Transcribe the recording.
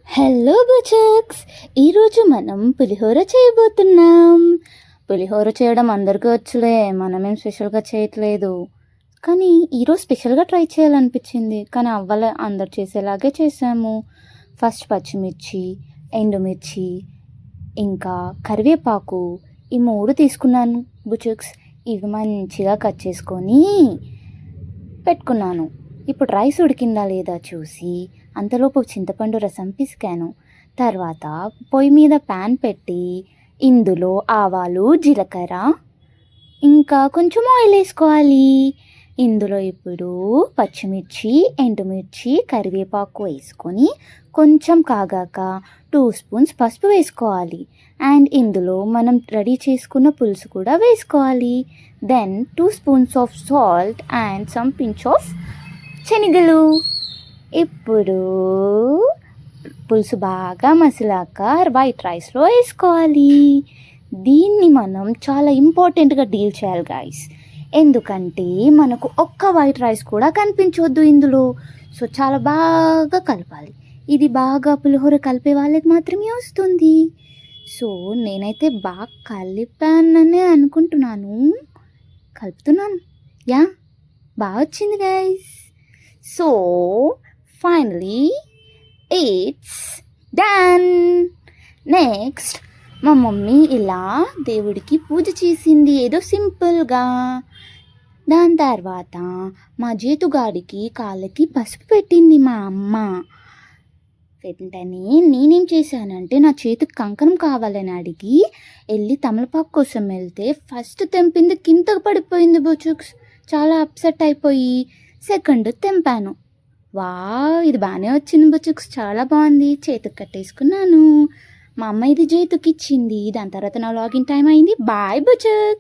Hello బుచక్స్, ఈరోజు మనం పులిహోర చేయబోతున్నాం. పులిహోర చేయడం అందరికీ వచ్చులే, మనమేం స్పెషల్గా చేయట్లేదు. కానీ ఈరోజు స్పెషల్గా ట్రై చేయాలనిపించింది, కానీ అవ్వలే. అందరు చేసేలాగే చేసాము. ఫస్ట్ పచ్చిమిర్చి, ఎండుమిర్చి, ఇంకా కరివేపాకు, ఈ 3 తీసుకున్నాను బుచక్స్. ఇవి మంచిగా కట్ చేసుకొని పెట్టుకున్నాను. ఇప్పుడు రైస్ ఉడికిందా లేదా చూసి అంతలోపు చింతపండు రసం పిసికాను. తర్వాత పొయ్యి మీద ప్యాన్ పెట్టి ఇందులో ఆవాలు, జీలకర్ర, ఇంకా కొంచెం ఆయిల్ వేసుకోవాలి. ఇందులో ఇప్పుడు పచ్చిమిర్చి, ఎండుమిర్చి, కరివేపాకు వేసుకొని కొంచెం కాగాక 2 స్పూన్స్ పసుపు వేసుకోవాలి. అండ్ ఇందులో మనం రెడీ చేసుకున్న పులుసు కూడా వేసుకోవాలి. Then 2 spoons of salt and some pinch of శనగలు. ఇప్పుడు పులుసు బాగా మసిలాక వైట్ రైస్లో వేసుకోవాలి. దీన్ని మనం చాలా ఇంపార్టెంట్గా డీల్ చేయాలి గైస్, ఎందుకంటే మనకు ఒక్క వైట్ రైస్ కూడా కనిపించవద్దు ఇందులో. సో చాలా బాగా కలపాలి. ఇది బాగా పులిహోర కలిపే వాళ్ళకి మాత్రమే వస్తుంది. సో నేనైతే బాగా కలిపాననే అనుకుంటున్నాను. కలుపుతున్నాను. యా, బాగా వచ్చింది guys. So finally it's done. Next మా మమ్మీ ఇలా దేవుడికి పూజ చేసింది, ఏదో సింపుల్గా. దాని తర్వాత మా జేతుగాడికి కాళ్ళకి పసుపు పెట్టింది మా అమ్మ. వెంటనే నేనేం చేశానంటే నా చేతికి కంకణం కావాలని అడిగి వెళ్ళి తమలపాకు కోసం వెళ్తే ఫస్ట్ తెంపింది కిందకు పడిపోయింది బుచుక్స్. చాలా అప్సెట్ అయిపోయి సెకండ్ తెంపాను. ఇది బాగానే వచ్చింది బుచుక్స్, చాలా బాగుంది. చేతికి కట్టేసుకున్నాను. మా అమ్మ ఇది చేతికి ఇచ్చింది. దాని తర్వాత నా లాగిన్ టైం అయింది. బాయ్ బుచుక్స్.